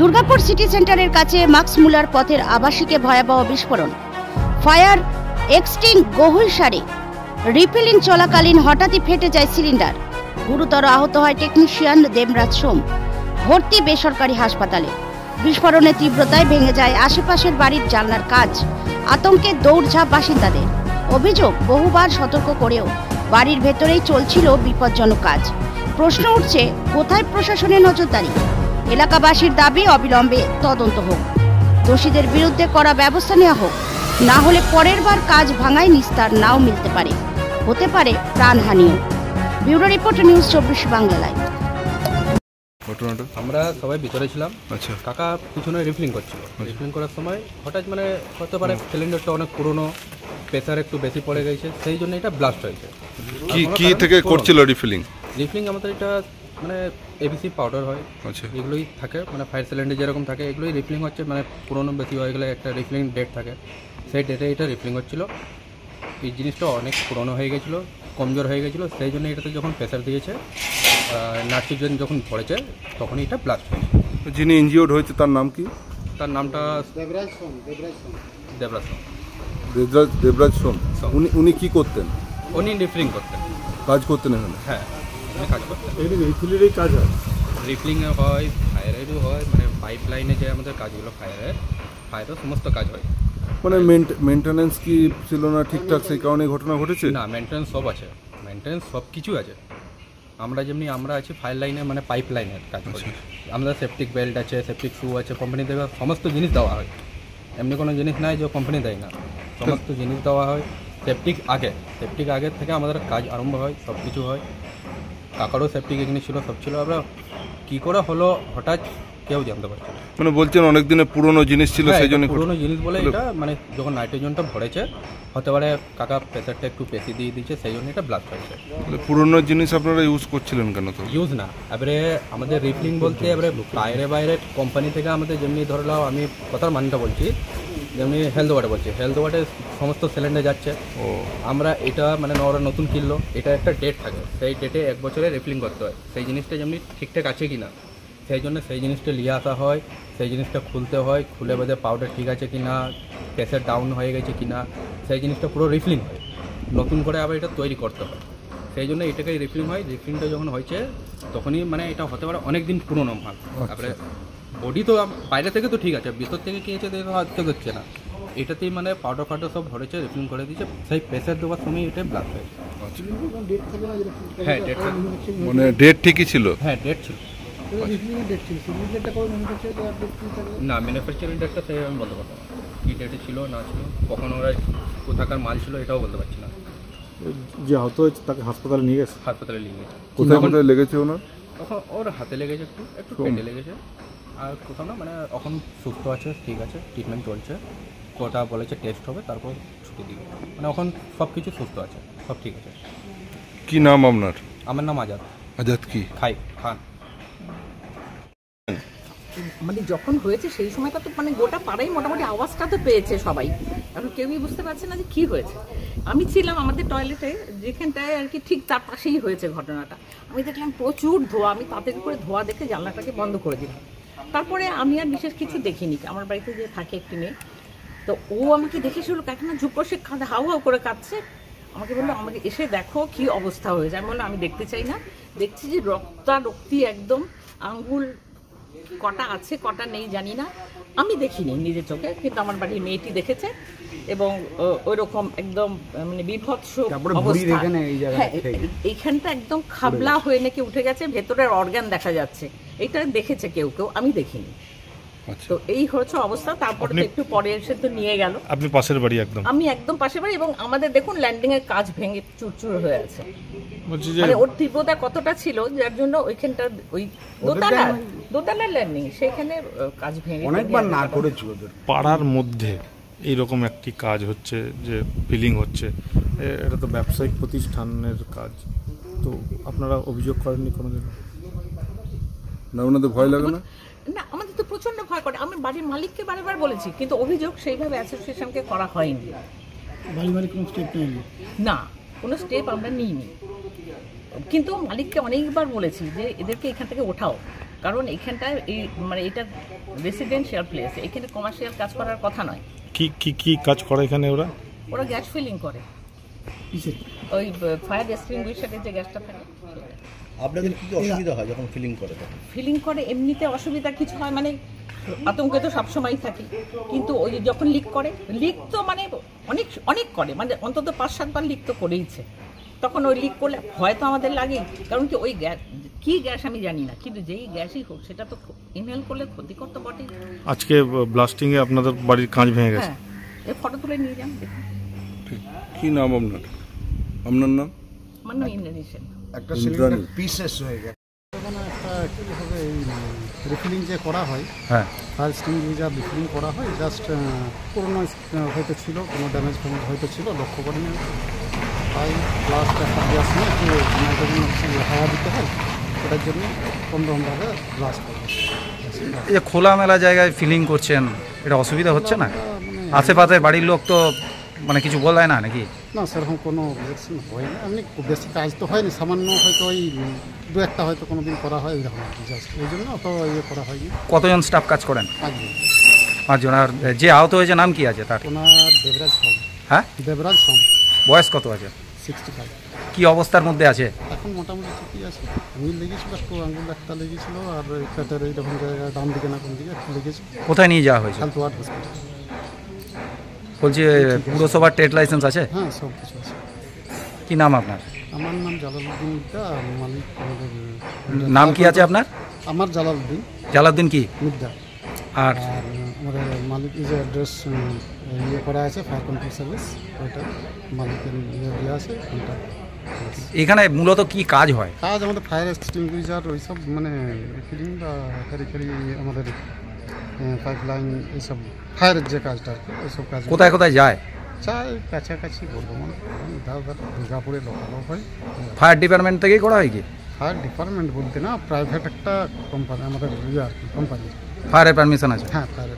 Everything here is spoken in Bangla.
দুর্গাপুর সিটি সেন্টারের কাছে মাক্সমুলার পথের আবাসিকে ভয়াবহ বিস্ফোরণ। ফায়ার এক্সটিং গহুলসারে রিফিলিং চলাকালীন হঠাৎই ফেটে যায় সিলিন্ডার। গুরুতর আহত হয় টেকনিশিয়ান দেবরাজ সোম, ভর্তি বেসরকারি হাসপাতালে। বিস্ফোরণের তীব্রতায় ভেঙে যায় আশেপাশের বাড়ির জানলার কাঁচ। আতঙ্কে দৌড়ঝাঁপ বাসিন্দাদের। অভিযোগ, বহুবার সতর্ক করেও বাড়ির ভেতরেই চলছিল বিপজ্জনক কাজ। প্রশ্ন উঠছে, কোথায় প্রশাসনের নজরদারি? এলাকাবাসীর দাবি, অবিলম্বে তদন্ত হোক, দোষীদের বিরুদ্ধে কড়া ব্যবস্থা নেওয়া হোক। না হলে পরের বার কাজ ভাঙায় নিস্তার নাও মিলতে পারে, হতে পারে প্রাণহানিও। Bureau report, news 24 Bangla live. আমরা সবাই ভিতরে ছিলাম। আচ্ছা, কাকা পিছনে রিফিলিং করছিল। রিফিলিং করার সময় হঠাৎ হতে পারে সিলিন্ডারটা অনেক পুরনো, প্রেসার একটু বেশি পড়ে গেছে, সেই জন্য এটা ব্লাস্ট হয়েছে। কি থেকে করছিল রিফিলিং? রিফিলিং আমাদের এটা এবিসি পাউডার হয়, আচ্ছা, এগুলোই থাকে, ফায়ার সিলিন্ডার যেরকম থাকে এগুলোই রিফিলিং হচ্ছে। পুরনো বেশি হয়ে গেলে একটা রিফিলিং ডেট থাকে, সেই ডেটে এটা রিফিলিং হচ্ছিল। এই জিনিসটা অনেক পুরনো হয়ে গেছিলো, কমজোর হয়ে গেছিলো, সেই জন্য এটাতে যখন প্রেসার দিয়েছে, নাইট্রোজেন যখন পড়েছে, তখনই এটা ব্লাস্ট হয়েছে। যিনি ইনজিওর্ড হয়েছে তার নাম কি? তার নামটা দেবরাজ সোম। দেবরাজ সোম। উনি কি করতেন? উনি রিফিলিং করতেন, কাজ করতেন এখানে? হ্যাঁ, উনি কাজ করতেন। রিফিলিংয়েরই কাজ হয়? রিফিলিংয়ে হয়, ফায়ারেরও হয়, পাইপ লাইনে যে আমাদের কাজগুলো ফায়ারের সমস্ত কাজ হয়। মেনটেন্যান্স কি ছিল না ঠিকঠাক, সেই কারণে ঘটনা ঘটেছে? না, মেনটেন্যান্স সব আছে, মেনটেন্যান্স সব কিছু আছে। আমরা আছি ফায়ার লাইনে, পাইপ লাইনের কাজ করছি। আমাদের সেপটিক বেল্ট আছে, সেপটিক শু আছে, কোম্পানি থেকে সমস্ত জিনিস দেওয়া হয়। এমনি কোনো জিনিস নাই যে কোম্পানি দেয় না, সমস্ত জিনিস দেওয়া হয়। সেপটিক আগের থেকে আমাদের কাজ আরম্ভ হয়, সব কিছু হয়। কাকারও সেপটিক জিনিস ছিল, সব ছিল। আমরা কী করে হলো হঠাৎ কেউ জানতে পারছে না। বলছেন অনেক দিনের পুরনো জিনিস ছিল, সেই জন্য পুরনো জিনিস বলে এটা যখন নাইট্রোজেনটা ভরেছে, হতে পারে কাকা প্রেসারটা একটু বেশি দিয়ে দিচ্ছে, সেই জন্য এটা ব্লাস্ট হয়েছে। পুরনো জিনিস আপনারা ইউজ করছিলেন কেন? তো ইউজ না, এবারে আমাদের রিফিলিং বলতে এবারে বাইরে কোম্পানি থেকে আমাদের যেমনি ধরলাম, আমি কথার মানটা বলছি, যেমনি হেলথ ওয়ার্ডে বলছি, হেলথ ওয়ার্ডে সমস্ত সিলিন্ডার যাচ্ছে। আমরা এটা ওরা নতুন কিনলো, এটা একটা ডেট থাকে, সেই ডেটে 1 বছরে রিফিলিং করতে হয়। সেই জিনিসটা যেমনি ঠিকঠাক আছে কি না, সেই জন্য সেই জিনিসটা নিয়ে আসা হয়, সেই জিনিসটা খুলতে হয়, খুলে বাদে পাউডার ঠিক আছে কি না, প্রেসার ডাউন হয়ে গেছে কি না, সেই জিনিসটা পুরো রিফিলিং হয়। নতুন করে আবার এটা তৈরি করতে হয়, সেই জন্য এটাকে রিফিলিং হয়। রিফিলিংটা যখন হয়েছে তখনই এটা হতে পারে অনেক দিন পুরোনো মাল। তারপরে বডি তো বাইরে থেকে তো ঠিক আছে, ভিতর থেকে কী আছে হচ্ছে হচ্ছে না, এটাতেই পাউডার সব ভরেছে, রিফিলিং করে দিয়েছে। সেই প্রেসার দেওয়ার সময় এটা ব্লাস্ট হয়েছে। হ্যাঁ, ডেট ঠিকই ছিল? হ্যাঁ, ডেট ছিল। না, ম্যানুফ্যাকচারিং ডেটটা সেই আমি বলতে পারবো না, কী ডেটে ছিল না ছিল, কখন ওরা কোথাকার মাল ছিল, এটাও বলতে পারছি না। যে আহত হয়েছে তাকে হাসপাতালে নিয়ে গেছে? হাসপাতালে নিয়ে গেছে। কোথায় লেগেছে ওনার? তখন ওর হাতে লেগেছে, একটু পেটে লেগেছে, আর কোথাও না। এখন সুস্থ আছে, ঠিক আছে, ট্রিটমেন্ট চলছে। কোটা বলেছে টেস্ট হবে, তারপর ছুটি দিবে। এখন সব কিছু সুস্থ আছে, সব ঠিক আছে। কি নাম আপনার? আমার নাম আজাদ। আজাদ কি? খান। যখন হয়েছে সেই সময়টা তো গোটা পাড়াই মোটামুটি আওয়াজটা তো পেয়েছে সবাই, এখন কেউই বুঝতে পারছে না যে কী হয়েছে। আমি ছিলাম আমাদের টয়লেটে, যেখানটায় আর কি ঠিক তার পাশেই হয়েছে ঘটনাটা। আমি দেখলাম প্রচুর ধোঁয়া, আমি তাড়াতাড়ি করে ধোঁয়া দেখে জানলাটাকে বন্ধ করে দিলাম। তারপরে আমি আর বিশেষ কিছু দেখিনি, আমার বাড়িতে যে থাকে একটি মেয়ে, তো ও আমাকে দেখে শুরু এখন ঝুপ করে সে কাঁদে, হাউ হাউ করে কাঁদছে। আমাকে বললো, আমাকে এসে দেখো কি অবস্থা হয়েছে। আমি বললাম আমি দেখতে চাই না, দেখছি যে রক্তারক্তি একদম, আঙ্গুল কটা আছে কটা নেই জানি না, আমি দেখিনি নিজের চোখে, কিন্তু আমার বাড়ির মেয়েটি দেখেছে। এবং ওই রকম একদম বিভৎস অবস্থা। হ্যাঁ, এইখানটা একদম খাবলা হয়ে নাকি উঠে গেছে, ভেতরের অর্গান দেখা যাচ্ছে, এইটা দেখেছে কেউ, আমি দেখিনি। তো এই হচ্ছে অবস্থা। তারপরে তো একটু পরে এসে তো নিয়ে গেল। আপনি পাশের বাড়ি? আমি একদম পাশের বাড়ি, এবং আমাদের দেখুন ল্যান্ডিং এর কাজ ভেঙে চুরচুর হয়ে আছে। ওর তীব্রতা কতটা ছিল, যার জন্য ওইখানটা ওই দোতলার ল্যান্ডিং, সেখানে কাজ ভেঙে অনেকবার না করেছিল। পাড়ার মধ্যে এইরকম একটি কাজ হচ্ছে, যে ফিলিং হচ্ছে, এটা তো ব্যবসায়িক প্রতিষ্ঠানের কাজ, তো আপনারা অভিযোগ করেননি কোনোদিন? না, ওনাদের ভয় লাগে না? না, আমাদের তো প্রচন্ড ভয় করে। আমি বাড়ির মালিককে বারবার বলেছি, কিন্তু অভিযোগ সেইভাবে অ্যাসোসিয়েশনকে করা হয়নি। না, কোনো স্টেপ আমরা নিইনি, কিন্তু মালিককে অনেকবার বলেছি যে এদেরকে এখান থেকে ওঠাও, কারণ এখানটায় এই মানে এটা রেসিডেন্সিয়াল প্লেস, এখানে কমার্শিয়াল কাজ করার কথা নয়। কি কাজ করে এখানে ওরা? ওরা গ্যাস ফিলিং করে, ওই ফায়ার এক্সটিংগুইশারের যে গ্যাসটা থাকে। আপনাদের কি অসুবিধা হয় যখন ফিলিং করে? ফিলিং করে এমনিতে অসুবিধা কিছু হয়, মানে আতঙ্কে তো সবসময় থাকি, কিন্তু ওই যে যখন লিক করে, লিক তো মানে অনেক অনেক করে, মানে অন্তত 5-7 বার লিক তো করেইছে। তখন ওই লিক করলে ভয় তো আমাদের লাগেই, কারণ কি ওই গ্যাস কি গ্যাস আমি জানি না, কিন্তু যেই গ্যাসই হোক সেটা তো ইনহেল করলে ক্ষতিকর তো বটেই। আজকে ব্লাস্টিং এ আপনাদের বাড়ির কাঁচ ভেঙে গেছে। হ্যাঁ, এই ফটো তুলে নিয়ে যান, দেখুন। কি নাম আপনার? আপনার নাম? আমার নাম ইন্দ্রাণী। একটা সিলিন্ডার পিসেস হয়ে গেছে। মানে একটা কীভাবে এই রিফিলিং যে করা হয়, হ্যাঁ, ফায়ার এক্সটিংগুইশার রিফিলিং করা হয়, জাস্ট পুরোনো হয়তো ছিল, কোনো ড্যামেজ ফ্যামেজ হয়তো ছিল, লক্ষ্য করিনি। তাই লাস্ট একটা গ্যাস নিয়ে একটু নাইট্রোজেন অক্সাইড হাওয়া দিতে হয়, ওটার জন্য কোনোরকমভাবে ব্লাস্ট করে। এই যে খোলামেলা জায়গায় ফিলিং করছেন, এটা অসুবিধা হচ্ছে না? আশেপাশে বাড়ির লোক তো মানে কিছু বলায় না নাকি? না, সেরকম কোনো রিয়াকশন হয় না। এমনি খুব বেশি কাজ তো হয়নি, সামান্য হয়তো ওই 2-1টা হয়তো কোনো দিন করা হয়, এরকম আর কি, জাস্ট ওই জন্য অত ইয়ে করা হয়নি। কতজন স্টাফ কাজ করেন? 5 জন। 5 জন। আর যে আহত হয়েছে নাম কি আছে তার? ওনার দেবরাজ সোম। হ্যাঁ, দেবরাজ সোম। বয়স কত আছে? 65। কি অবস্থার মধ্যে আছে? এখন মোটামুটি ঠিকই আছে। আমি লেগেছিল একটু, আঙুল একটা লেগেছিল, আর ওই পেটের এইরকম জায়গায় ডান দিকে না কোন দিকে একটু লেগেছিল। কোথায় নিয়ে যাওয়া হয়েছে? হেলথওয়ার্ড হসপিটাল। বলছি পুরসভার ট্রেড লাইসেন্স আছে? হ্যাঁ, সব কিছু আছে। কি নাম আপনার? আমার নাম জালালউদ্দিন মিদ্দা, মালিক আমাদের। নাম কি আছে আপনার? আমার জালালউদ্দিন। জালাউদ্দিন কি? মিদ্দা। আর আর আমাদের মালিক যে অ্যাড্রেস ইয়ে করা আছে, ফায়ার কন্ট্রোল সার্ভিস, ওইটা মালিকের ইয়ে আছে, ওইটা। এখানে মূলত কি কাজ হয়? কাজ আমাদের ফায়ার এক্সটিংগুইশার ওইসব, মানে রিফিলিং বা খেরি আমাদের পাইপ লাইন, এইসব ফায়ারের যে কাজটা আর কি, ওইসব কাজ। কোথায় কোথায় যায়? চাই কাছাকাছি বর্ধমান, দুর্গাপুরে লোকালও হয়। ফায়ার ডিপার্টমেন্ট থেকেই করা হয় কি? ফায়ার ডিপার্টমেন্ট বলতে না, প্রাইভেট একটা কোম্পানি আমাদের ইয়ে আর কি, কোম্পানি। ফায়ারের পারমিশন আছে? হ্যাঁ, ফায়ার